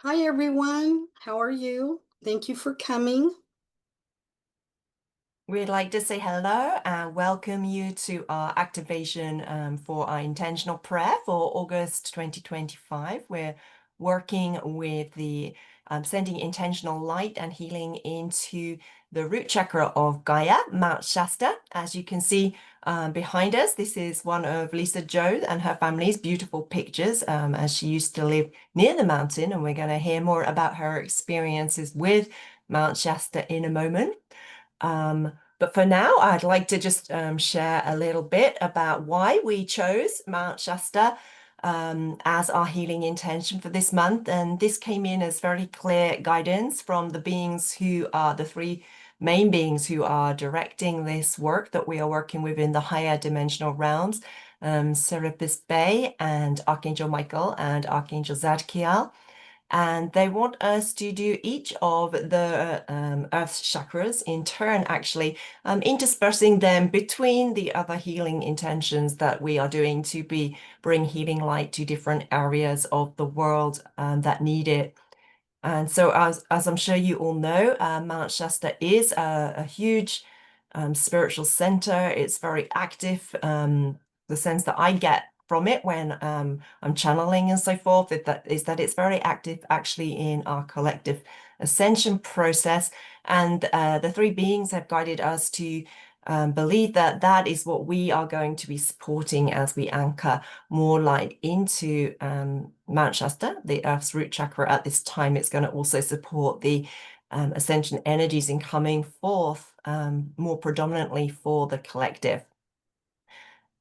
Hi, everyone. How are you? Thank you for coming. We'd like to say hello and welcome you to our activation for our intentional prayer for August 2025. We're working with the sending intentional light and healing into the root chakra of Gaia, Mount Shasta. As you can see behind us, this is one of Lisa Jo and her family's beautiful pictures as she used to live near the mountain. And we're going to hear more about her experiences with Mount Shasta in a moment. But for now, I'd like to just share a little bit about why we chose Mount Shasta as our healing intention for this month. And this came in as very clear guidance from the beings who are the three main beings who are directing this work that we are working with in the higher dimensional realms, Serapis Bey and Archangel Michael and Archangel Zadkiel. And they want us to do each of the Earth's chakras in turn, actually, interspersing them between the other healing intentions that we are doing to bring healing light to different areas of the world that need it. And so, as I'm sure you all know, Mount Shasta is a huge spiritual center. It's very active. The sense that I get from it when I'm channeling and so forth is that it's very active actually in our collective ascension process. And the three beings have guided us to believe that that is what we are going to be supporting as we anchor more light into Mount Shasta, the Earth's root chakra. At this time, it's going to also support the ascension energies in coming forth more predominantly for the collective.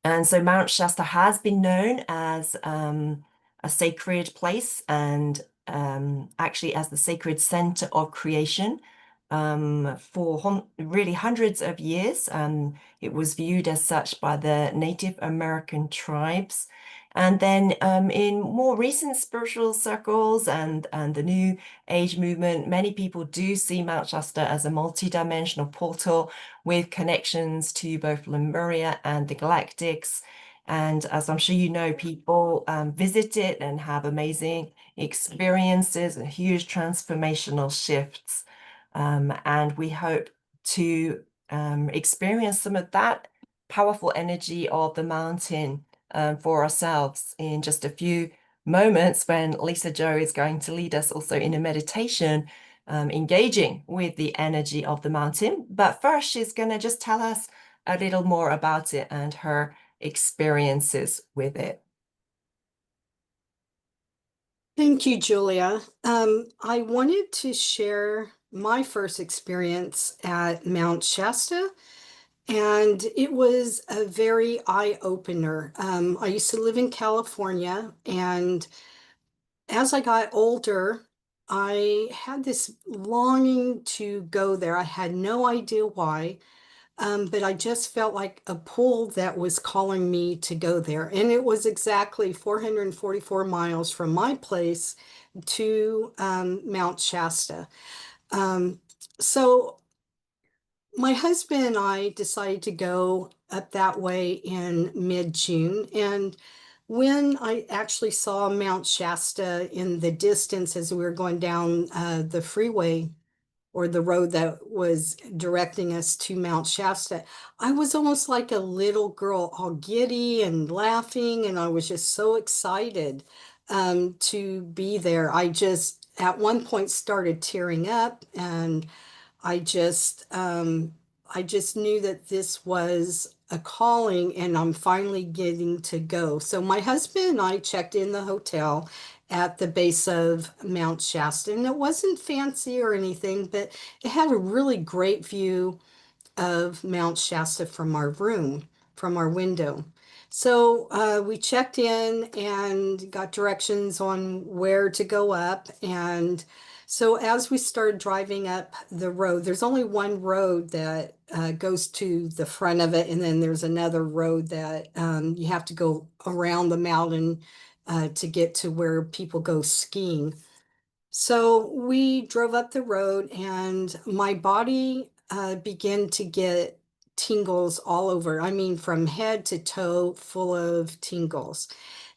And so Mount Shasta has been known as a sacred place and actually as the sacred center of creation for really hundreds of years. It was viewed as such by the Native American tribes. And then in more recent spiritual circles and the New Age movement, many people do see Mount Shasta as a multi-dimensional portal with connections to both Lemuria and the Galactics. And as I'm sure you know, people visit it and have amazing experiences and huge transformational shifts. And we hope to experience some of that powerful energy of the mountain for ourselves in just a few moments when Lisa Jo is going to lead us also in a meditation engaging with the energy of the mountain. But first, she's going to just tell us a little more about it and her experiences with it. Thank you, Julia. I wanted to share my first experience at Mount Shasta, and it was a very eye-opener. I used to live in California, and as I got older, I had this longing to go there. I had no idea why. But I just felt like a pull that was calling me to go there. And it was exactly 444 miles from my place to Mount Shasta. Um, so my husband and I decided to go up that way in mid-June. And when I actually saw Mount Shasta in the distance as we were going down the freeway, or the road that was directing us to Mount Shasta, I was almost like a little girl, all giddy and laughing, and I was just so excited to be there. I just, at one point, started tearing up, and I just, um, I just knew that this was a calling, and I'm finally getting to go. So my husband and I checked in the hotel at the base of Mount Shasta, and it wasn't fancy or anything, but it had a really great view of Mount Shasta from our room, from our window. So we checked in and got directions on where to go up. And so as we started driving up the road, there's only one road that goes to the front of it, and then there's another road that you have to go around the mountain to get to where people go skiing. So we drove up the road, and my body began to get tingles all over. I mean, from head to toe, full of tingles.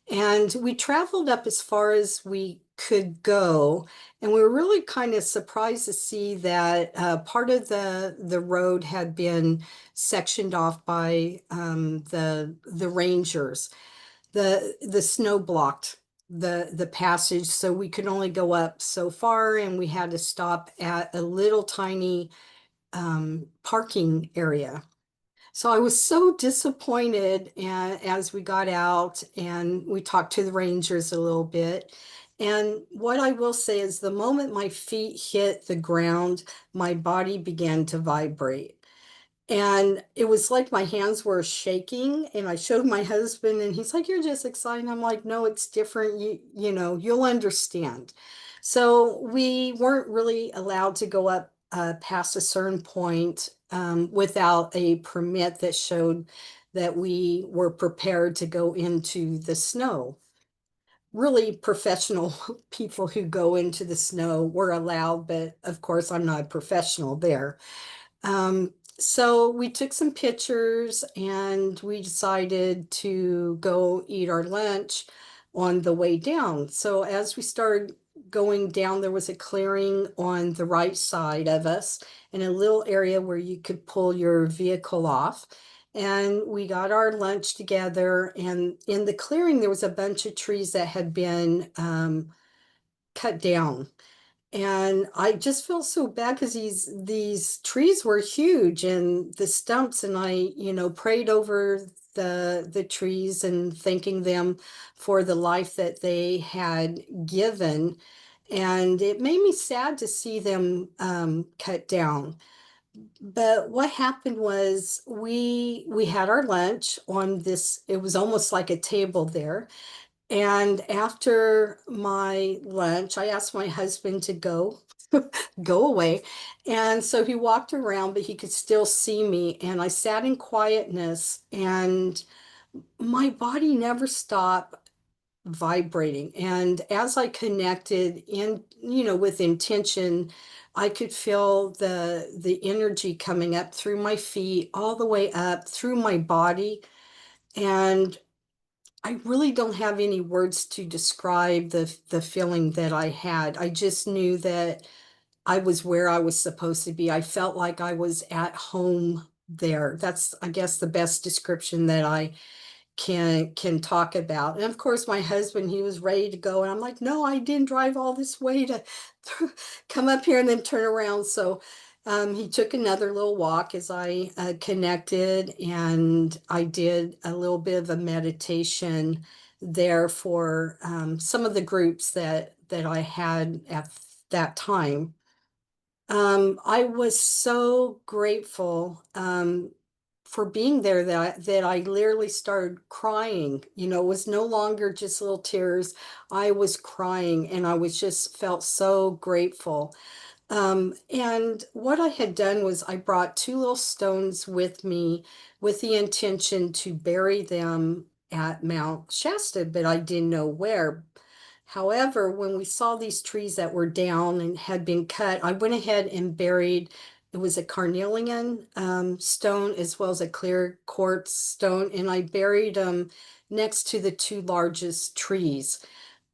And we traveled up as far as we could go. And we were really kind of surprised to see that part of the road had been sectioned off by the rangers. The snow blocked the passage, so we could only go up so far, and we had to stop at a little tiny parking area. So I was so disappointed as we got out and we talked to the rangers a little bit. And what I will say is the moment my feet hit the ground, my body began to vibrate. And it was like my hands were shaking, and I showed my husband, and he's like, "You're just excited." I'm like, "No, it's different. You'll understand." So we weren't really allowed to go up past a certain point without a permit that showed that we were prepared to go into the snow. Really professional people who go into the snow were allowed, but of course, I'm not a professional there. So we took some pictures and we decided to go eat our lunch on the way down. So as we started going down, there was a clearing on the right side of us and a little area where you could pull your vehicle off. And we got our lunch together. And in the clearing, there was a bunch of trees that had been cut down, and I just felt so bad because these trees were huge and the stumps, and I prayed over the trees and thanking them for the life that they had given. And it made me sad to see them cut down. But what happened was we had our lunch on this, it was almost like a table there. And after my lunch, I asked my husband to go away. And so he walked around, but he could still see me. And I sat in quietness, and my body never stopped vibrating. And as I connected with intention, I could feel the energy coming up through my feet, all the way up through my body. And I really don't have any words to describe the feeling that I had. I just knew that I was where I was supposed to be. I felt like I was at home there. That's, I guess, the best description that I can talk about. And of course, my husband, he was ready to go, and I'm like, no, I didn't drive all this way to come up here and then turn around. So he took another little walk as I connected, and I did a little bit of a meditation there for some of the groups that I had at that time. I was so grateful for being there that I literally started crying. It was no longer just little tears. I was crying, and I was just felt so grateful. And what I had done was I brought two little stones with me with the intention to bury them at Mount Shasta, but I didn't know where. However, when we saw these trees that were down and had been cut, I went ahead and buried, it was a carnelian stone as well as a clear quartz stone, and I buried them next to the two largest trees.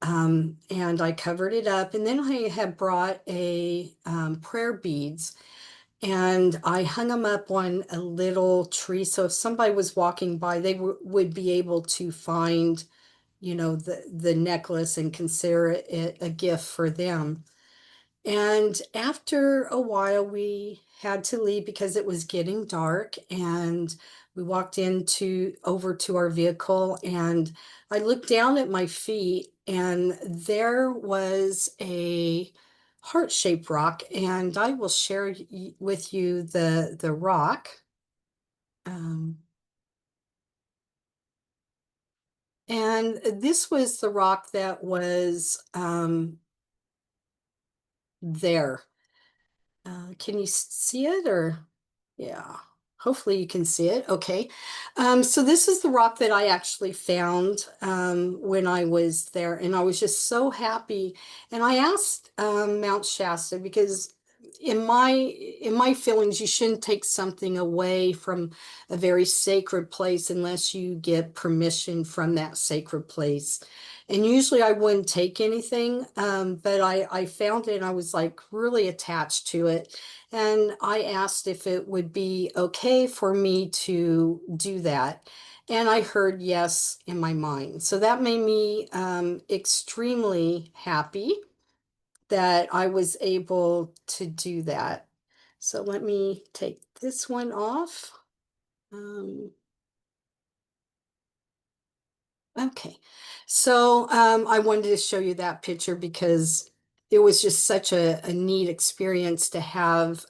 And I covered it up. And then I had brought a prayer beads, and I hung them up on a little tree. So if somebody was walking by, they would be able to find the necklace and consider it a gift for them. And after a while, we had to leave because it was getting dark, and we walked into over to our vehicle, and I looked down at my feet, and there was a heart-shaped rock, and I will share with you the rock. Um, and this was the rock that was there. Can you see it, or yeah, hopefully you can see it. Okay. So this is the rock that I actually found when I was there, and I was just so happy. And I asked Mount Shasta because in my feelings, you shouldn't take something away from a very sacred place unless you get permission from that sacred place. And usually I wouldn't take anything, but I found it and I was like really attached to it. And I asked if it would be okay for me to do that. And I heard yes in my mind. So that made me extremely happy that I was able to do that. So let me take this one off. Um, okay. So I wanted to show you that picture because it was just such a neat experience to have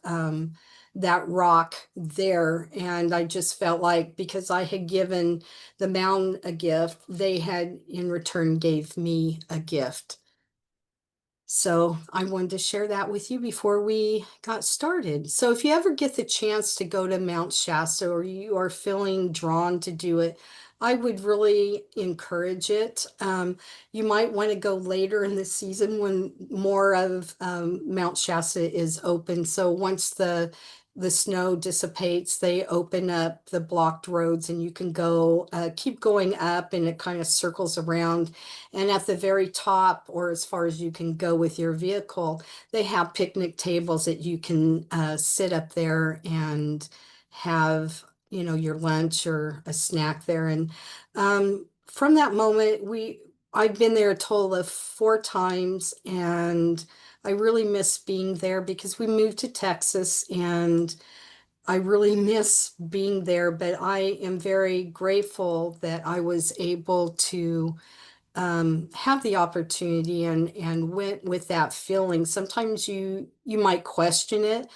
that rock there. And I just felt like because I had given the mountain a gift, they had in return gave me a gift. So I wanted to share that with you before we got started. So if you ever get the chance to go to Mount Shasta or you are feeling drawn to do it, I would really encourage it. You might want to go later in the season when more of Mount Shasta is open. So once the snow dissipates, they open up the blocked roads and you can go keep going up and it kind of circles around. And at the very top, or as far as you can go with your vehicle, they have picnic tables that you can sit up there and have, your lunch or a snack there. And from that moment, I've been there a total of 4 times, and I really miss being there because we moved to Texas, and I really miss being there. But I am very grateful that I was able to have the opportunity and went with that feeling. Sometimes you might question it,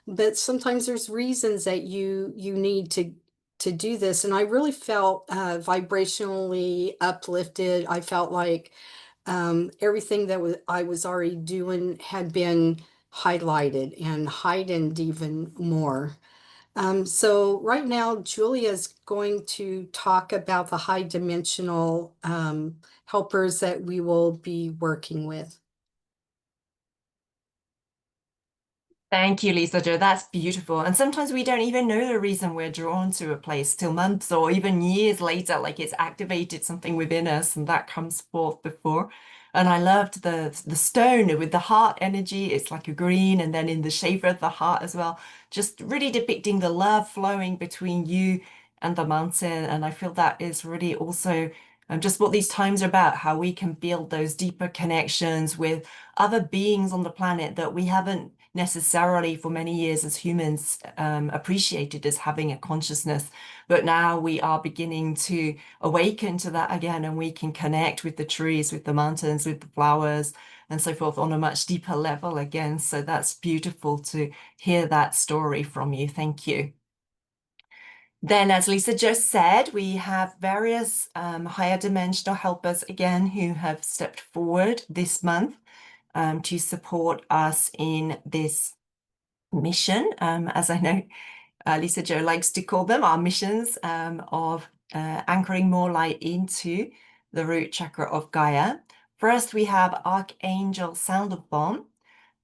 but sometimes there's reasons that you need to do this. And I really felt vibrationally uplifted. I felt like everything that I was already doing had been highlighted and heightened even more. So right now, Julia is going to talk about the high dimensional helpers that we will be working with. Thank you, Lisa Jo. That's beautiful. And sometimes we don't even know the reason we're drawn to a place till months or even years later, like it's activated something within us and that comes forth before. And I loved the stone with the heart energy. It's like a green and then in the shape of the heart as well, just really depicting the love flowing between you and the mountain. And I feel that is really also just what these times are about, how we can build those deeper connections with other beings on the planet that we haven't necessarily for many years as humans appreciated as having a consciousness, but now we are beginning to awaken to that again, and we can connect with the trees, with the mountains, with the flowers and so forth on a much deeper level again. So that's beautiful to hear that story from you. Thank you. Then, as Lisa just said, we have various higher dimensional helpers again who have stepped forward this month to support us in this mission, as I know Lisa Jo likes to call them, our missions of anchoring more light into the root chakra of Gaia. First, we have Archangel Sound of Bomb,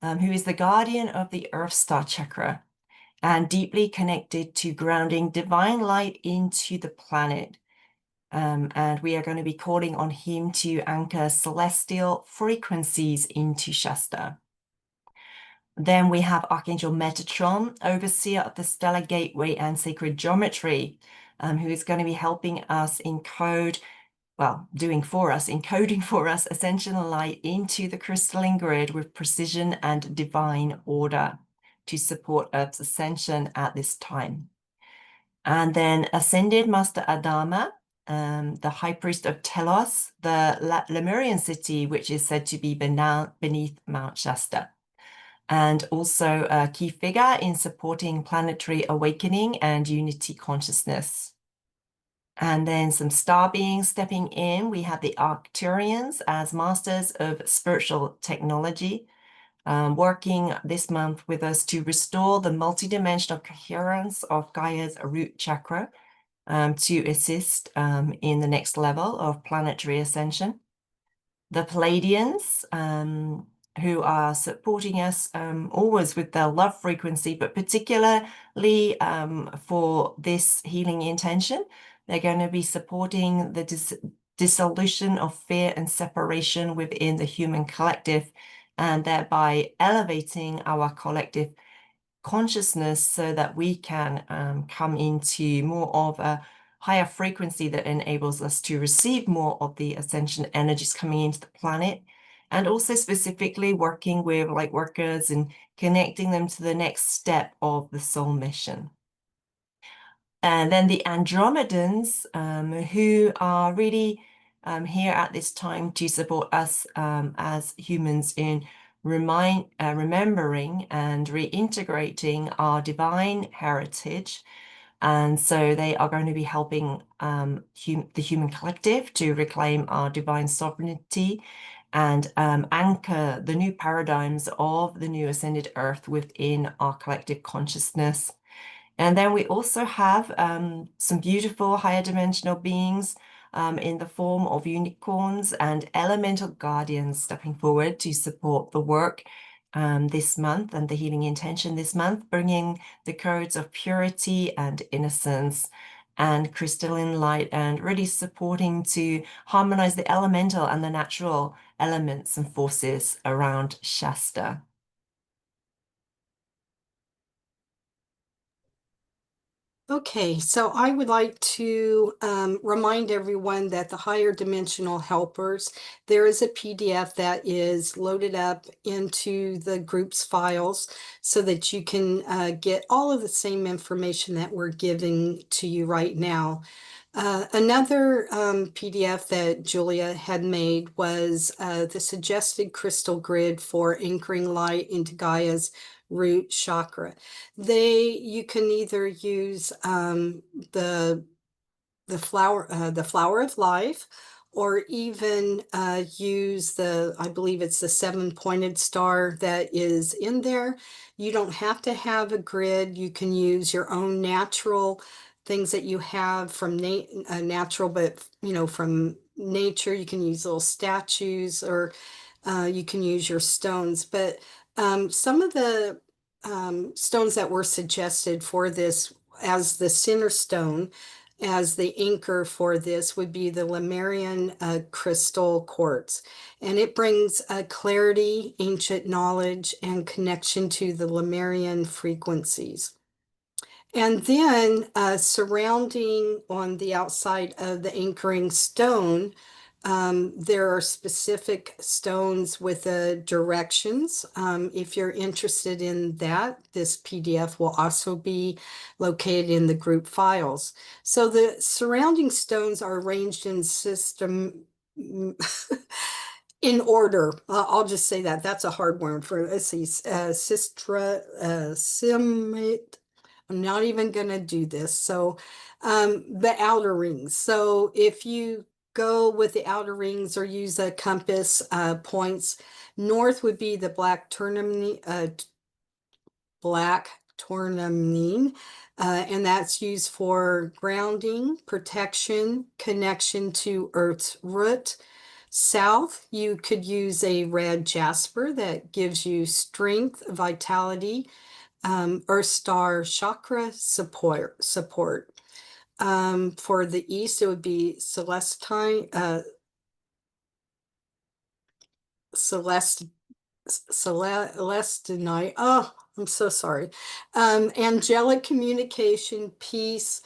who is the guardian of the Earth Star chakra and deeply connected to grounding divine light into the planet. And we are going to be calling on him to anchor celestial frequencies into Shasta. Then we have Archangel Metatron, overseer of the Stellar Gateway and Sacred Geometry, who is going to be helping us encoding for us ascensional light into the crystalline grid with precision and divine order to support Earth's ascension at this time. And then Ascended Master Adama, the High Priest of Telos, the Lemurian city, which is said to be beneath Mount Shasta, and also a key figure in supporting planetary awakening and unity consciousness. And then some star beings stepping in. We have the Arcturians as masters of spiritual technology, working this month with us to restore the multidimensional coherence of Gaia's root chakra to assist in the next level of planetary ascension. The Palladians, who are supporting us always with their love frequency, but particularly for this healing intention. They're going to be supporting the dissolution of fear and separation within the human collective, and thereby elevating our collective consciousness so that we can come into more of a higher frequency that enables us to receive more of the ascension energies coming into the planet, and also specifically working with light workers and connecting them to the next step of the soul mission. And then the Andromedans, who are really here at this time to support us as humans in remembering and reintegrating our divine heritage. And so they are going to be helping the human collective to reclaim our divine sovereignty and anchor the new paradigms of the new ascended earth within our collective consciousness. And then we also have some beautiful higher dimensional beings in the form of unicorns and elemental guardians stepping forward to support the work this month and the healing intention this month, bringing the codes of purity and innocence and crystalline light, and really supporting to harmonize the elemental and the natural elements and forces around Shasta. Okay, so I would like to remind everyone that the higher dimensional helpers, there is a PDF that is loaded up into the group's files so that you can get all of the same information that we're giving to you right now. Another PDF that Julia had made was the suggested crystal grid for anchoring light into Gaia's root chakra. You can either use the flower of life, or even use I believe it's the 7-pointed star that is in there. You don't have to have a grid. You can use your own natural things that you have from natural, but from nature. You can use little statues, or you can use your stones. But some of the stones that were suggested for this as the center stone, as the anchor for this, would be the Lemurian crystal quartz. And it brings clarity, ancient knowledge, and connection to the Lemurian frequencies. And then surrounding on the outside of the anchoring stone, there are specific stones with the directions. If you're interested in that, this PDF will also be located in the group files. So the surrounding stones are arranged in system in order. I'll just say that. That's a hard word for, let's see, I'm not even going to do this. So the outer rings. So if you go with the outer rings or use a compass points, north would be the black tourmaline, and that's used for grounding, protection, connection to Earth's root. South, you could use a red jasper that gives you strength, vitality, Earth Star chakra support. For the east, it would be celestine, celestinite. Oh, I'm so sorry. Angelic communication, peace,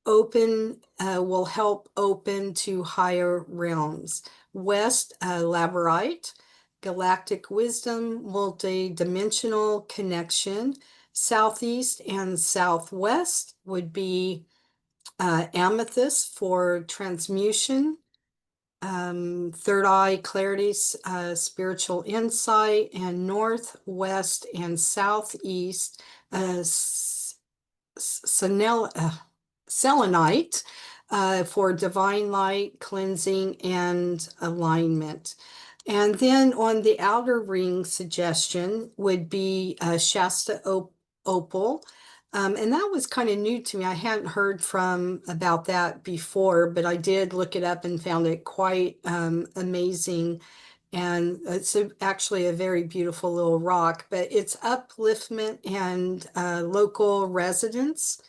open, will help open to higher realms. West, labradorite, galactic wisdom, multi-dimensional connection. Southeast and southwest would be amethyst for transmutation. Third eye clarity, spiritual insight, and northwest and southeast selenite for divine light, cleansing, and alignment. And then on the outer ring suggestion would be Shasta opal. And that was kind of new to me. I hadn't heard about that before, but I did look it up and found it quite amazing And it's actually a very beautiful little rock, but it's upliftment and local residents.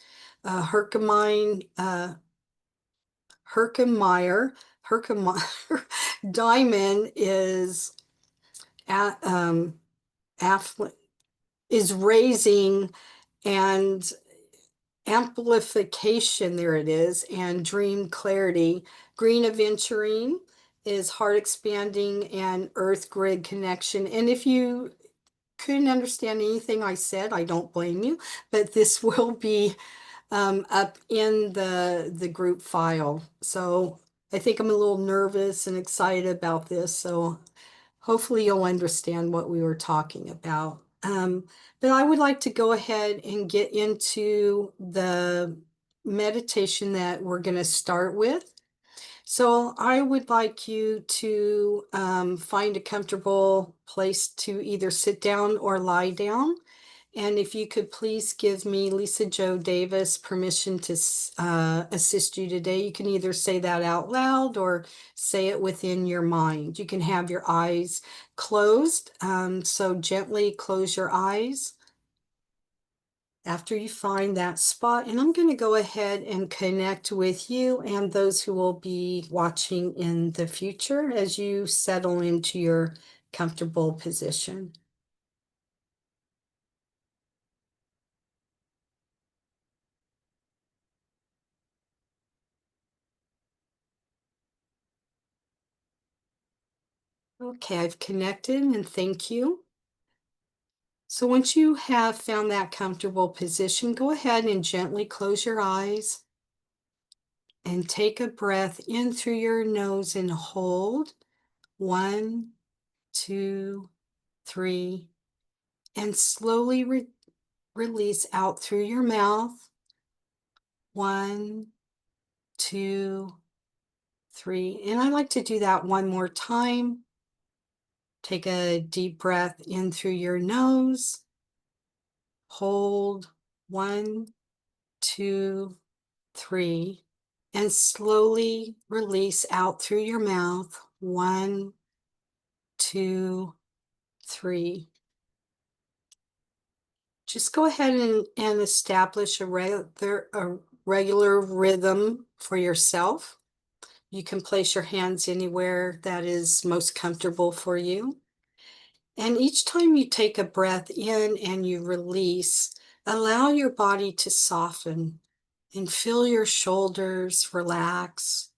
Herkimer, Herkimer diamond is at, affluent, is raising and amplification, there it is, and dream clarity. Green aventurine is heart expanding and earth grid connection. And if you couldn't understand anything I said, I don't blame you, but this will be up in the group file. So I think I'm a little nervous and excited about this. So hopefully you'll understand what we were talking about. But I would like to go ahead and get into the meditation that we're going to start with. So I would like you to find a comfortable place to either sit down or lie down. And if you could please give me, Lisa Jo Davis, permission to assist you today. You can either say that out loud or say it within your mind. You can have your eyes closed. So gently close your eyes after you find that spot. And I'm going to go ahead and connect with you and those who will be watching in the future as you settle into your comfortable position. Okay, I've connected and thank you. So once you have found that comfortable position, go ahead and gently close your eyes and take a breath in through your nose and hold. 1, 2, 3, and slowly release out through your mouth. 1, 2, 3. And I like to do that one more time. Take a deep breath in through your nose. Hold. 1, 2, 3, and slowly release out through your mouth. 1, 2, 3. Just go ahead and establish a regular rhythm for yourself. You can place your hands anywhere that is most comfortable for you. And each time you take a breath in and you release, allow your body to soften and feel your shoulders relax.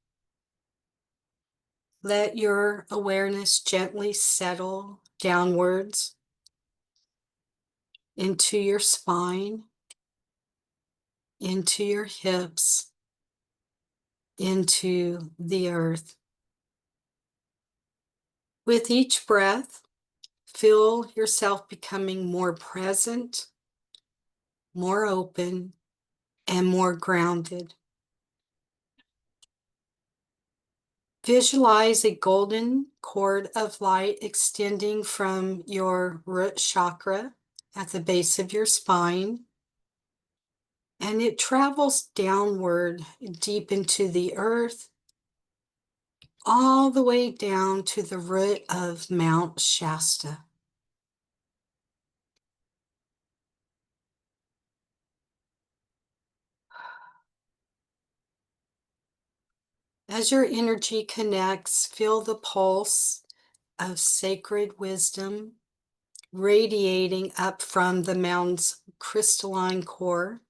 Let your awareness gently settle downwards into your spine, into your hips, into the earth. With each breath, feel yourself becoming more present, more open, and more grounded. Visualize a golden cord of light extending from your root chakra at the base of your spine, and it travels downward deep into the earth, all the way down to the root of Mount Shasta. As your energy connects, feel the pulse of sacred wisdom radiating up from the mountain's crystalline core,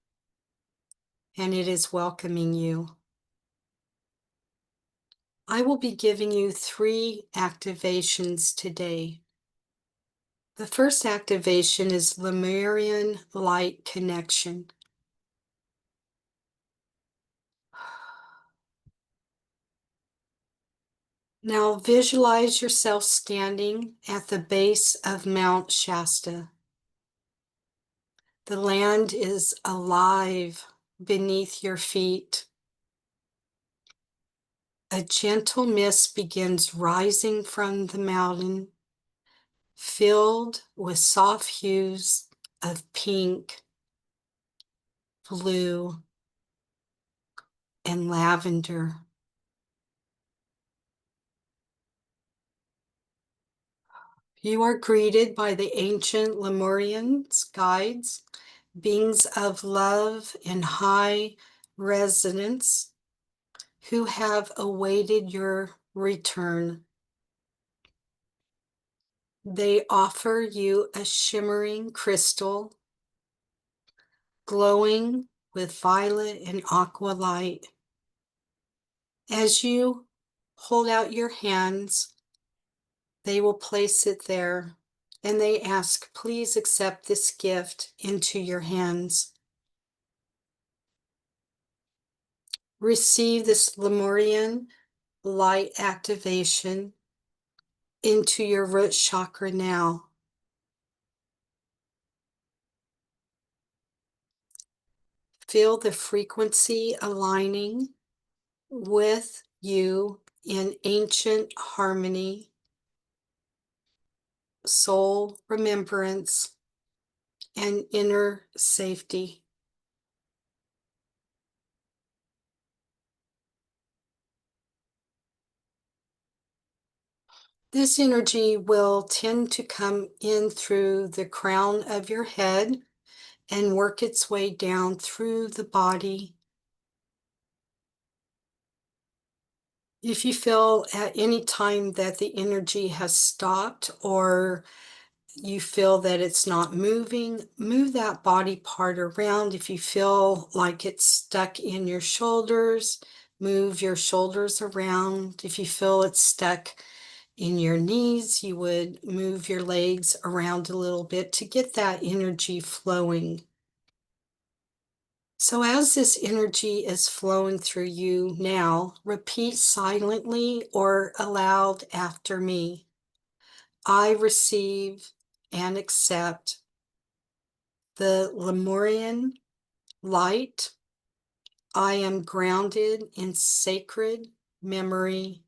and it is welcoming you. I will be giving you 3 activations today. The first activation is Lemurian light connection. Now visualize yourself standing at the base of Mount Shasta. The land is alive beneath your feet. A gentle mist begins rising from the mountain, filled with soft hues of pink, blue, and lavender. You are greeted by the ancient Lemurians, guides, beings of love and high resonance who have awaited your return. They offer you a shimmering crystal, glowing with violet and aqua light. As you hold out your hands, they will place it there, and they ask, please accept this gift into your hands. Receive this Lemurian light activation into your root chakra now. Feel the frequency aligning with you in ancient harmony, soul remembrance, and inner safety. This energy will tend to come in through the crown of your head and work its way down through the body. If you feel at any time that the energy has stopped or you feel that it's not moving, move that body part around. If you feel like it's stuck in your shoulders, move your shoulders around. If you feel it's stuck in your knees, you would move your legs around a little bit to get that energy flowing. So as this energy is flowing through you now, repeat silently or aloud after me. I receive and accept the Lemurian light. I am grounded in sacred memory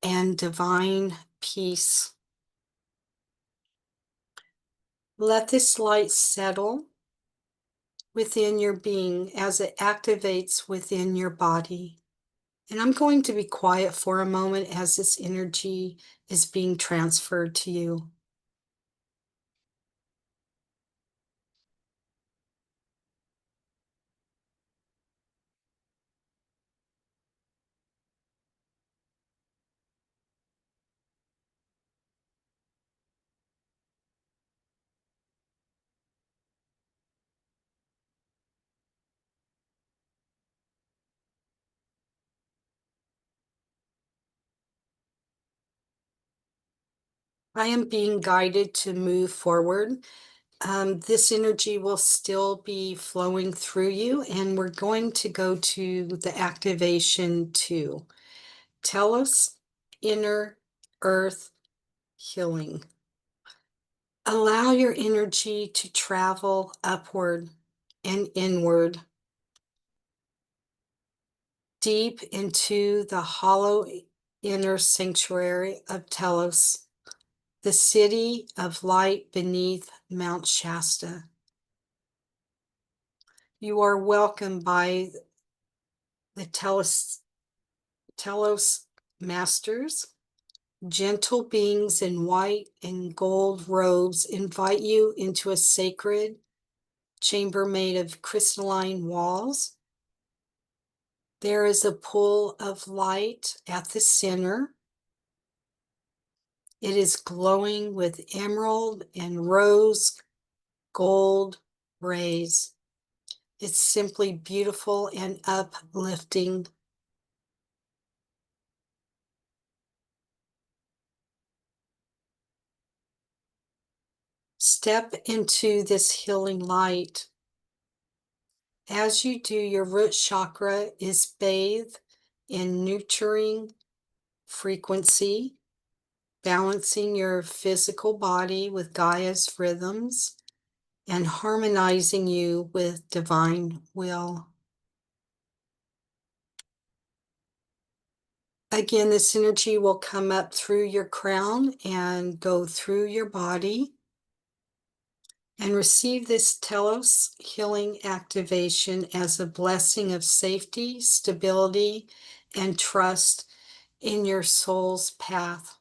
and divine peace. Let this light settle within your being as it activates within your body. And I'm going to be quiet for a moment as this energy is being transferred to you. I am being guided to move forward. This energy will still be flowing through you, and we're going to go to the activation 2. Telos, inner earth healing. Allow your energy to travel upward and inward, deep into the hollow inner sanctuary of Telos, the city of light beneath Mount Shasta. You are welcomed by the Telos masters. Gentle beings in white and gold robes invite you into a sacred chamber made of crystalline walls. There is a pool of light at the center. It is glowing with emerald and rose gold rays. It's simply beautiful and uplifting. Step into this healing light. As you do, your root chakra is bathed in nurturing frequency, balancing your physical body with Gaia's rhythms and harmonizing you with divine will. Again, this energy will come up through your crown and go through your body. And receive this Telos healing activation as a blessing of safety, stability, and trust in your soul's path.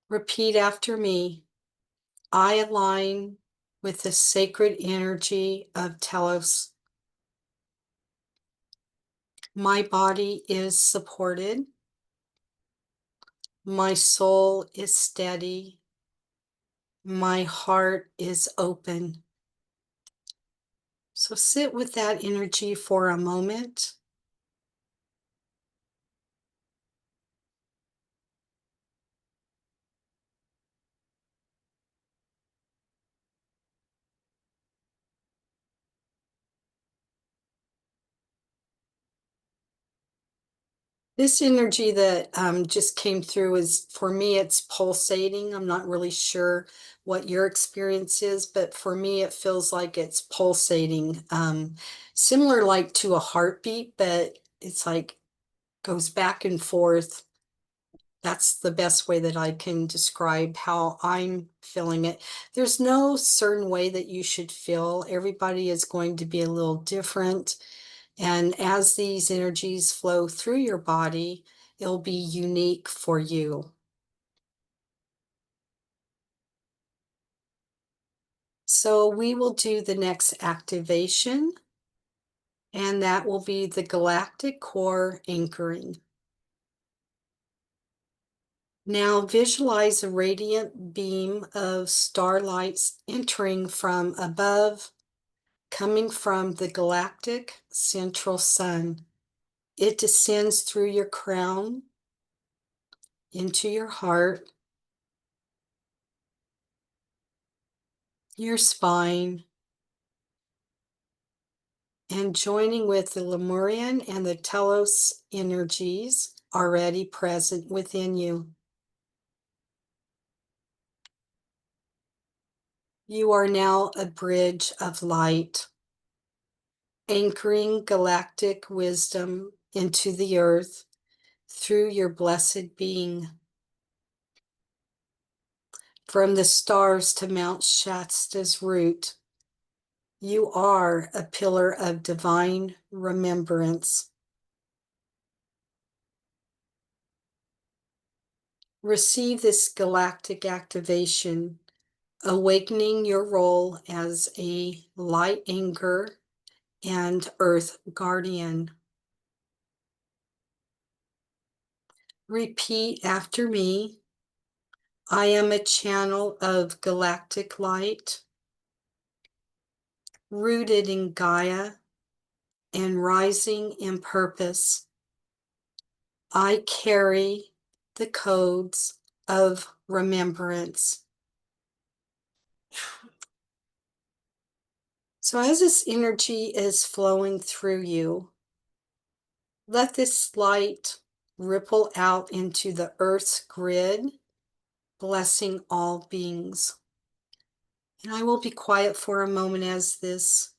Repeat after me. I align with the sacred energy of Telos. My body is supported. My soul is steady. My heart is open. So sit with that energy for a moment. This energy that just came through is, for me, it's pulsating. I'm not really sure what your experience is, but for me, it feels like it's pulsating. Similar like to a heartbeat, but it's like goes back and forth. That's the best way that I can describe how I'm feeling it. There's no certain way that you should feel. Everybody is going to be a little different. And as these energies flow through your body, it'll be unique for you. So we will do the next activation, and that will be the galactic core anchoring. Now visualize a radiant beam of starlight entering from above, coming from the galactic central sun. It descends through your crown, into your heart, your spine, and joining with the Lemurian and the Telos energies already present within you. You are now a bridge of light, anchoring galactic wisdom into the earth through your blessed being. From the stars to Mount Shasta's root, you are a pillar of divine remembrance. Receive this galactic activation, awakening your role as a light anchor and earth guardian. Repeat after me. I am a channel of galactic light, rooted in Gaia and rising in purpose. I carry the codes of remembrance. So as this energy is flowing through you, let this light ripple out into the earth's grid, blessing all beings. And I will be quiet for a moment as this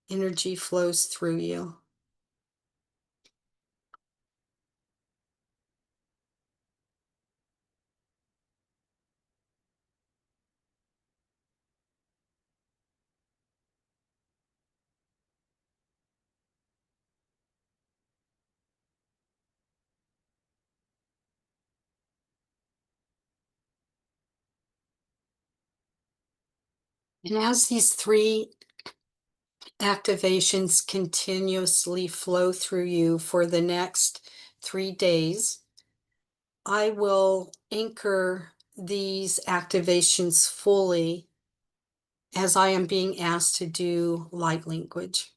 energy flows through you. And as these three activations continuously flow through you for the next 3 days, I will anchor these activations fully as I am being asked to do light language.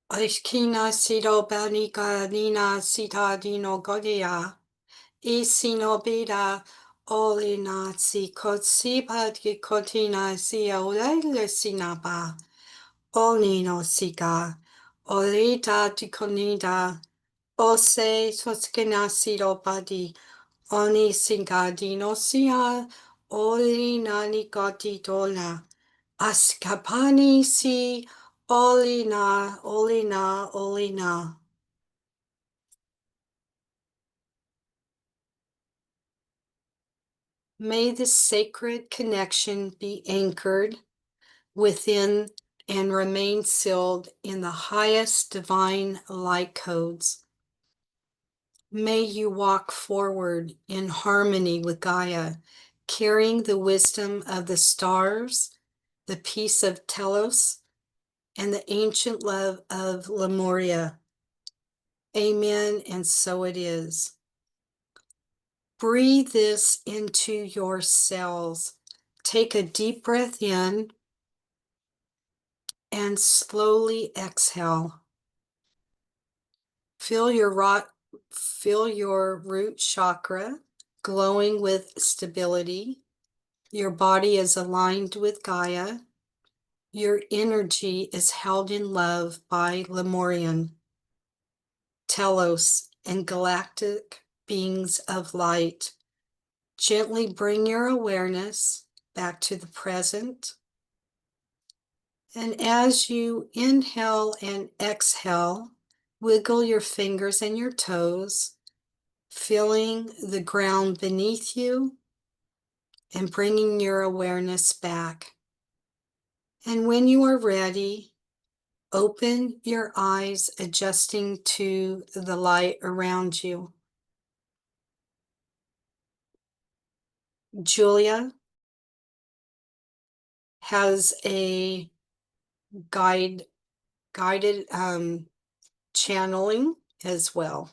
Aikina siro banika nina sita dino godia. Isino bida olina si kotsipa di kotina si olele sinaba. Olino sika. Olita di konida. Ose soskena siro badi. Oni singa dino sia. Olina ni goti dola. Askapani si. Olina, olina, olina. May this sacred connection be anchored within and remain sealed in the highest divine light codes. May you walk forward in harmony with Gaia, carrying the wisdom of the stars, the peace of Telos, and the ancient love of Lemuria. Amen, and so it is. Breathe this into your cells. Take a deep breath in and slowly exhale. Feel your root chakra glowing with stability. Your body is aligned with Gaia. Your energy is held in love by Lemurian, Telos, and galactic beings of light. Gently bring your awareness back to the present. And as you inhale and exhale, wiggle your fingers and your toes, feeling the ground beneath you and bringing your awareness back. And when you are ready, open your eyes, adjusting to the light around you. Julia has a guided channeling as well.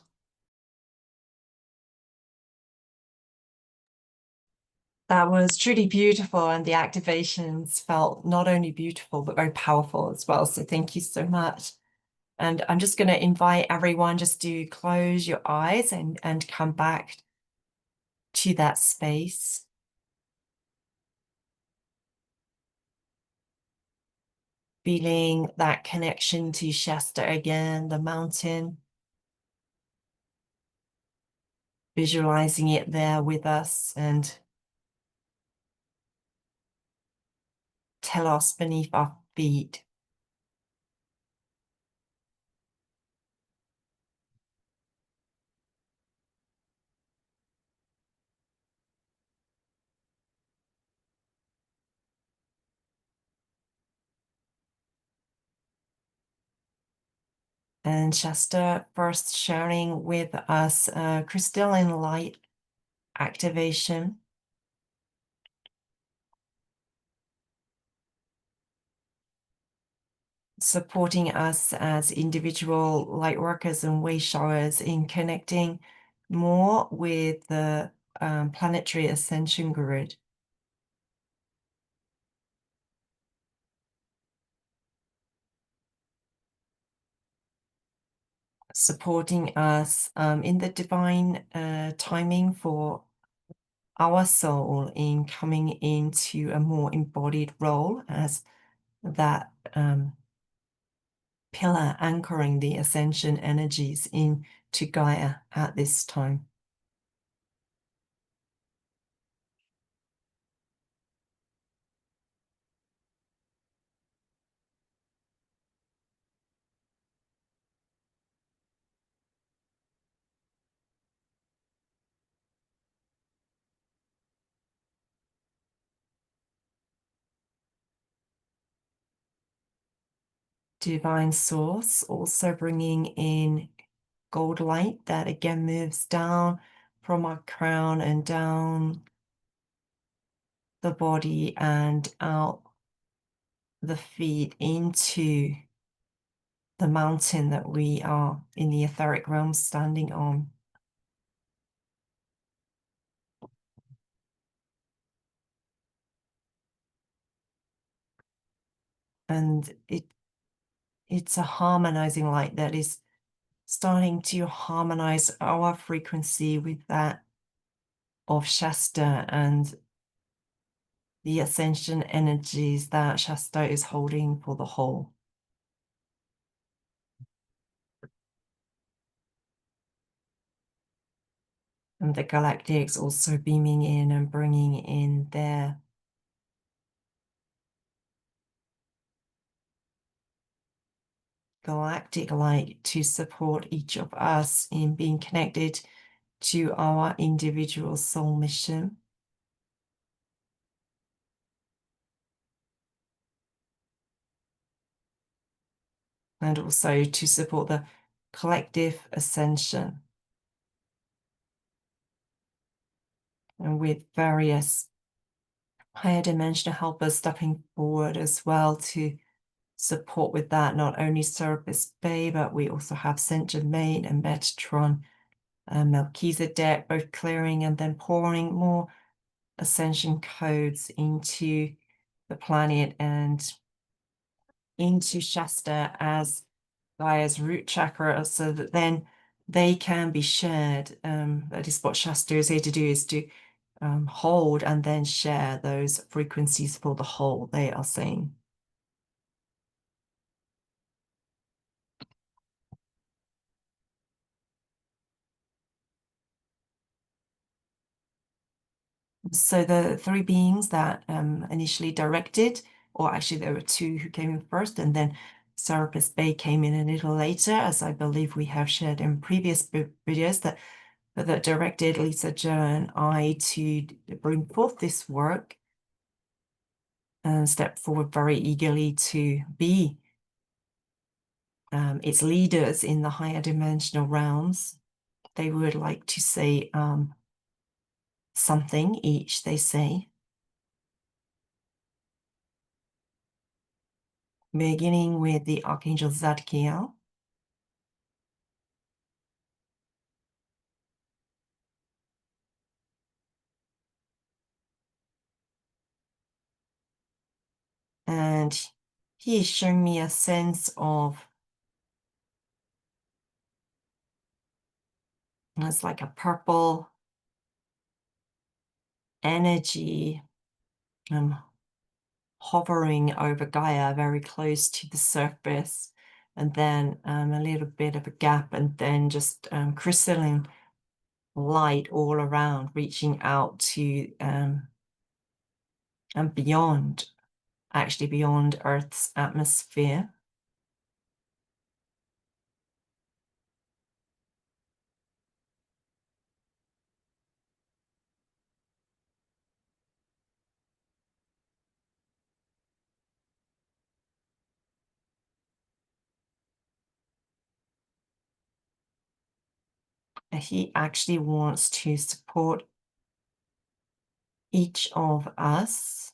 That was truly beautiful, and the activations felt not only beautiful, but very powerful as well. So thank you so much. And I'm just going to invite everyone just to close your eyes and come back to that space. Feeling that connection to Shasta again, the mountain. Visualizing it there with us, and Telos beneath our feet. And Shasta first sharing with us crystalline light activation. Supporting us as individual light workers and way showers in connecting more with the planetary ascension grid. Supporting us in the divine timing for our soul in coming into a more embodied role as that pillar anchoring the ascension energies into Gaia at this time. Divine source also bringing in gold light that again moves down from our crown and down the body and out the feet into the mountain that we are in the etheric realm standing on. And it's a harmonizing light that is starting to harmonize our frequency with that of Shasta and the ascension energies that Shasta is holding for the whole. And the galactics also beaming in and bringing in their galactic light to support each of us in being connected to our individual soul mission. and also to support the collective ascension. And with various higher dimensional helpers stepping forward as well to support with that, not only Serapis Bay, but we also have Saint Germain and Metatron, Melchizedek, both clearing and then pouring more ascension codes into the planet and into Shasta as Gaia's root chakra, so that then they can be shared. That is what Shasta is here to do, is to hold and then share those frequencies for the whole, they are saying. So the three beings that initially directed, or actually there were two who came in first, and then Serapis Bay came in a little later, as I believe we have shared in previous videos, that directed Lisa, Jo, and I to bring forth this work and step forward very eagerly to be its leaders in the higher dimensional realms. They would like to say something each, they say. Beginning with the Archangel Zadkiel. And he is showing me a sense of, it's like a purple energy hovering over Gaia, very close to the surface, and then a little bit of a gap, and then just crystalline light all around, reaching out to and beyond, actually beyond Earth's atmosphere. And he actually wants to support each of us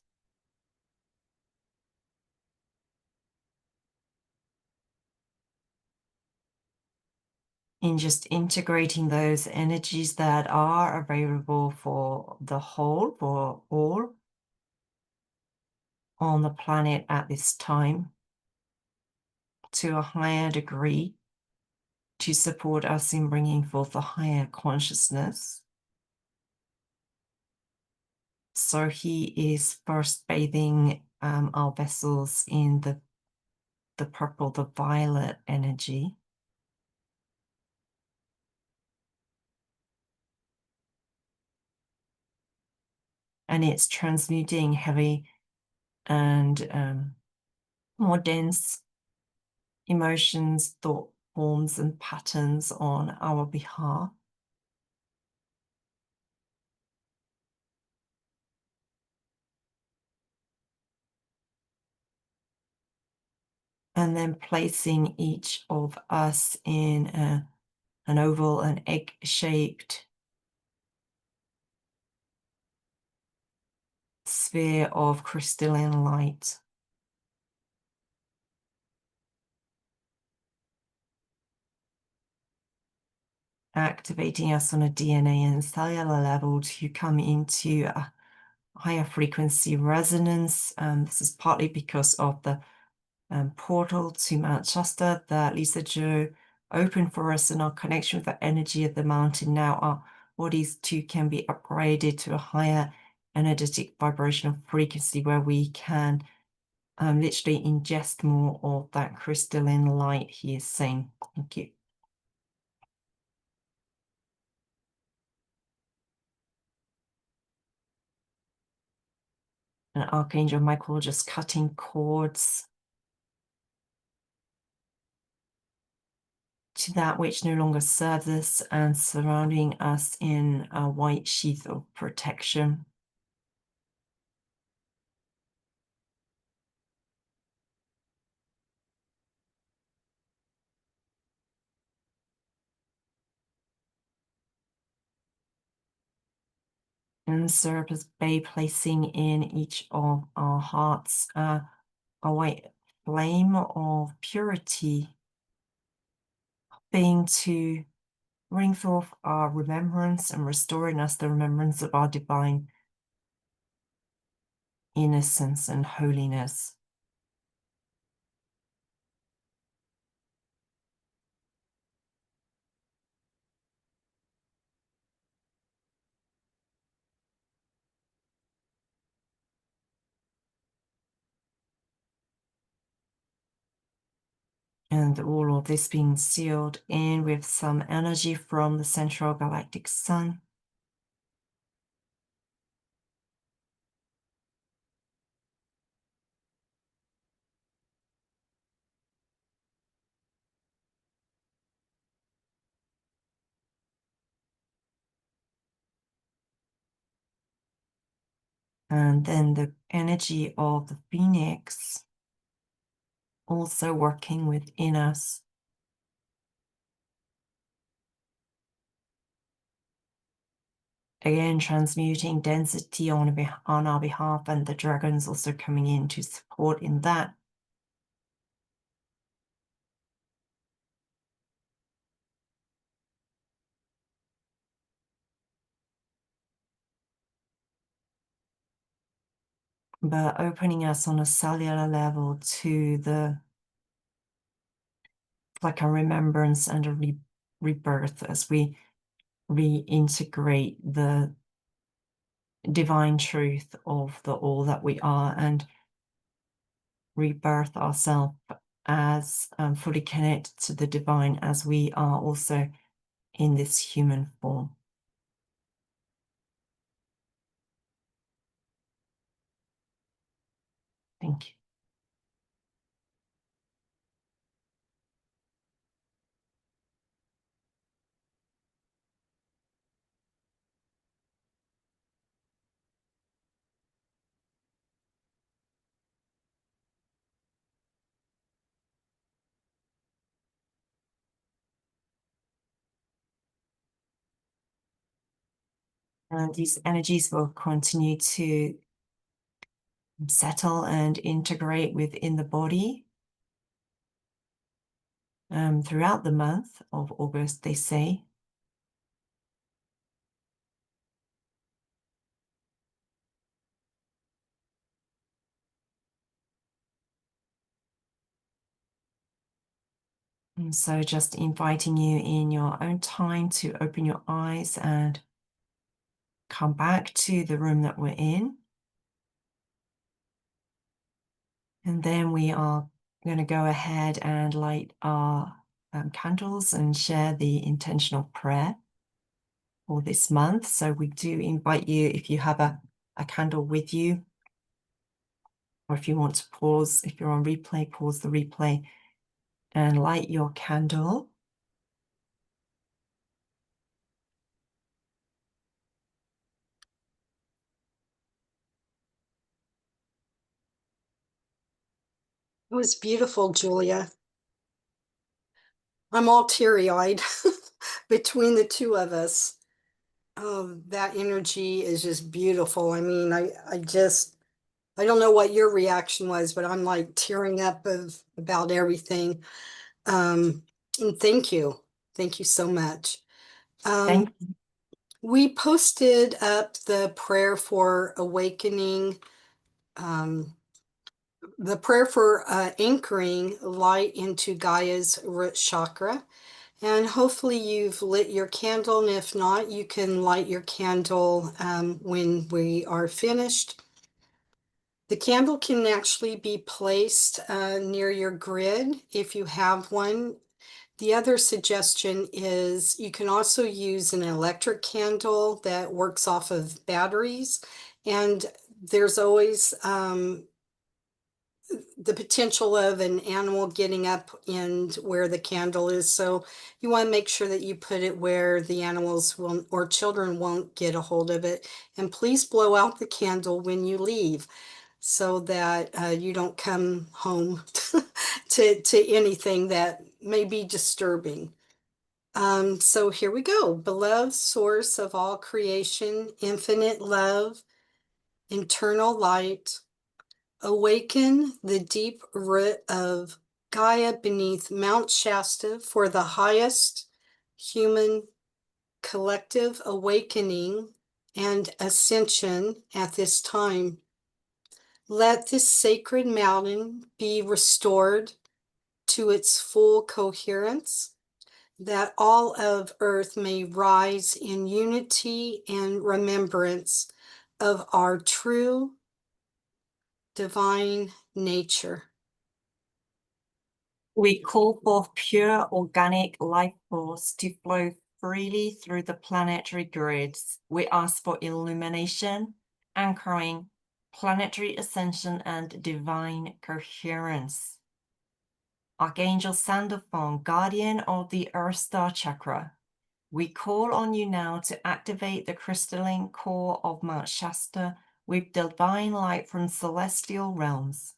in just integrating those energies that are available for the whole, for all on the planet at this time, to a higher degree, to support us in bringing forth a higher consciousness. So he is first bathing our vessels in the purple, the violet energy. And it's transmuting heavy and more dense emotions, thought forms, and patterns on our behalf. And then placing each of us in an oval, an egg-shaped sphere of crystalline light. Activating us on a DNA and cellular level to come into a higher frequency resonance. This is partly because of the portal to Mount Shasta that Lisa Jo opened for us, and our connection with the energy of the mountain. Now our bodies too can be upgraded to a higher energetic vibrational frequency where we can literally ingest more of that crystalline light, he is saying. Thank you. And Archangel Michael just cutting cords to that which no longer serves us and surrounding us in a white sheath of protection. And Serapis Bay placing in each of our hearts a white flame of purity, being to bring forth our remembrance and restoring us the remembrance of our divine innocence and holiness. And all of this being sealed in with some energy from the central galactic sun. And then the energy of the phoenix also working within us. Again, transmuting density on our behalf, and the dragons also coming in to support in that. But opening us on a cellular level to like a remembrance and a rebirth as we reintegrate the divine truth of the all that we are and rebirth ourselves as fully connected to the divine as we are also in this human form. Thank you. And these energies will continue to settle and integrate within the body throughout the month of August, they say. And so just inviting you in your own time to open your eyes and come back to the room that we're in. And then we are going to go ahead and light our candles and share the intentional prayer for this month. So we do invite you, if you have a candle with you, or if you want to pause, if you're on replay, pause the replay and light your candle. It was beautiful, Julia. I'm all teary-eyed between the two of us. Oh, that energy is just beautiful. I mean, I don't know what your reaction was, but I'm like tearing up about everything. Um, and thank you. Thank you so much. Um, Thank you. we posted up the prayer for awakening, um, the prayer for anchoring light into Gaia's root chakra. And hopefully you've lit your candle, and if not, you can light your candle when we are finished. The candle can actually be placed near your grid if you have one. The other suggestion is you can also use an electric candle that works off of batteries. And there's always the potential of an animal getting up and where the candle is. So you want to make sure that you put it where the animals will or children won't get a hold of it. And please blow out the candle when you leave so that you don't come home to anything that may be disturbing. So here we go. Beloved source of all creation, infinite love, eternal light, awaken the deep root of Gaia beneath Mount Shasta for the highest human collective awakening and ascension at this time. Let this sacred mountain be restored to its full coherence, that all of earth may rise in unity and remembrance of our true divine nature. We call forth pure organic life force to flow freely through the planetary grids. We ask for illumination, anchoring, planetary ascension, and divine coherence. Archangel Sandalphon, guardian of the Earth Star Chakra, we call on you now to activate the crystalline core of Mount Shasta with divine light from celestial realms.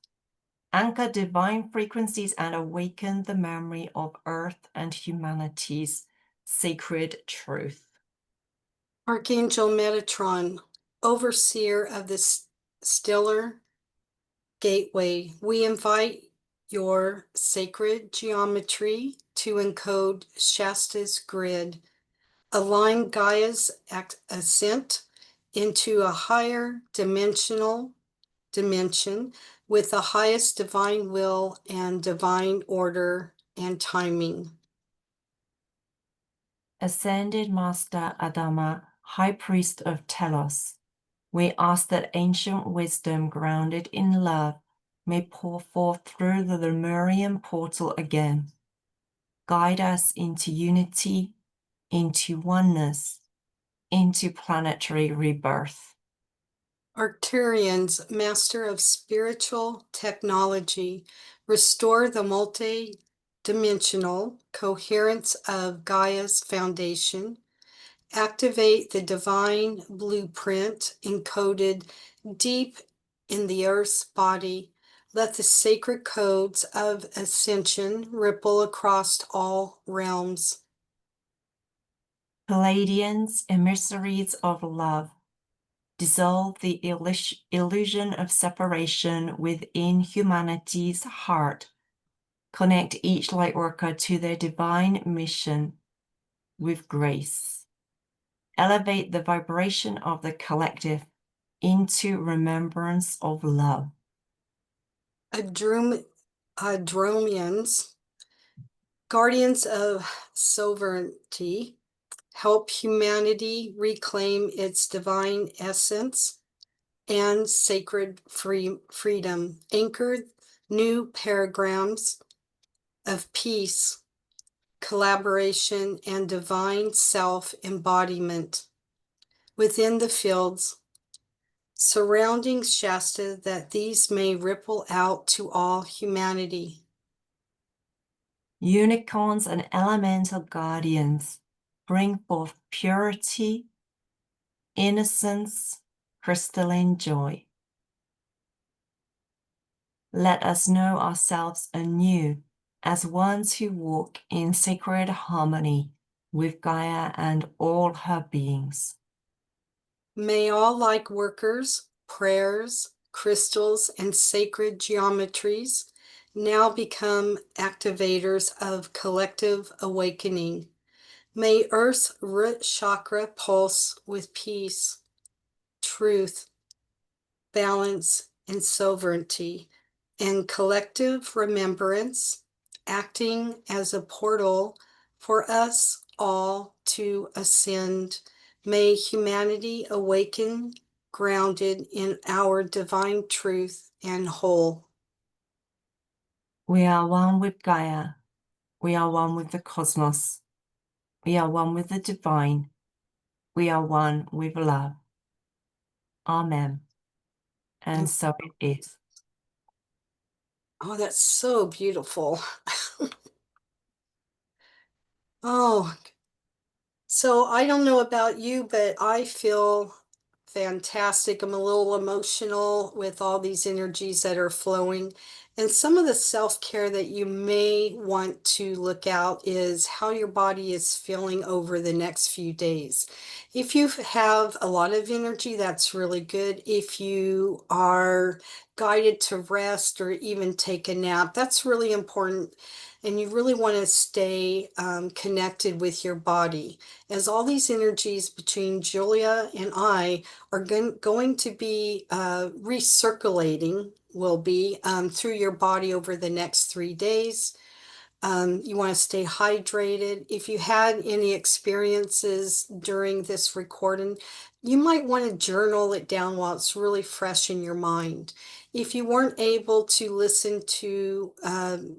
Anchor divine frequencies and awaken the memory of Earth and humanity's sacred truth. Archangel Metatron, overseer of the stellar gateway, we invite your sacred geometry to encode Shasta's grid, align Gaia's ascent into a higher dimension with the highest divine will and divine order and timing. Ascended Master Adama, High Priest of Telos, we ask that ancient wisdom grounded in love may pour forth through the Lemurian portal again. Guide us into unity, into oneness, into planetary rebirth. Arcturians, master of spiritual technology, restore the multi-dimensional coherence of Gaia's foundation, activate the divine blueprint encoded deep in the Earth's body. Let the sacred codes of ascension ripple across all realms. Palladians, emissaries of love, dissolve the illusion of separation within humanity's heart. Connect each lightworker to their divine mission with grace. Elevate the vibration of the collective into remembrance of love. Adromians, guardians of sovereignty, help humanity reclaim its divine essence and sacred freedom. Anchor new paradigms of peace, collaboration, and divine self-embodiment within the fields surrounding Shasta, that these may ripple out to all humanity. Unicorns and elemental guardians bring forth purity, innocence, crystalline joy. Let us know ourselves anew as ones who walk in sacred harmony with Gaia and all her beings. May all like workers, prayers, crystals, and sacred geometries now become activators of collective awakening. May Earth's root chakra pulse with peace, truth, balance, and sovereignty, and collective remembrance, acting as a portal for us all to ascend. May humanity awaken, grounded in our divine truth and whole. We are one with Gaia. We are one with the cosmos. We are one with the divine. We are one with love. Amen. And so it is. Oh, that's so beautiful. Oh, so I don't know about you, but I feel Fantastic. I'm a little emotional with all these energies that are flowing. And some of the self-care that you may want to look out is how your body is feeling over the next few days. If you have a lot of energy, that's really good. If you are guided to rest or even take a nap, that's really important. And you really want to stay connected with your body, as all these energies between Julia and I are going to be recirculating, will be through your body over the next 3 days. You want to stay hydrated. If you had any experiences during this recording, you might want to journal it down while it's really fresh in your mind. If you weren't able to listen to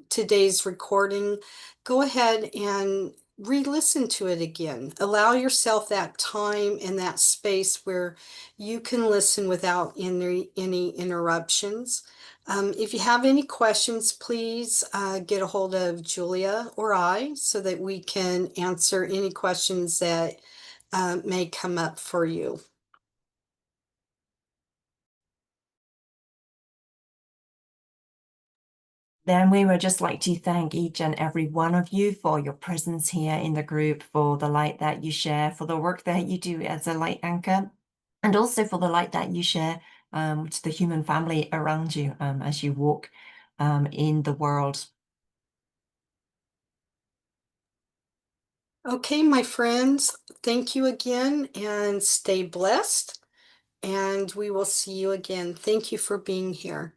today's recording, go ahead and re-listen to it again. Allow yourself that time and that space where you can listen without any interruptions. If you have any questions, please get a hold of Julia or I so that we can answer any questions that may come up for you. Then we would just like to thank each and every one of you for your presence here in the group, for the light that you share, for the work that you do as a light anchor, and also for the light that you share to the human family around you as you walk in the world. Okay, my friends, thank you again and stay blessed. And we will see you again. Thank you for being here.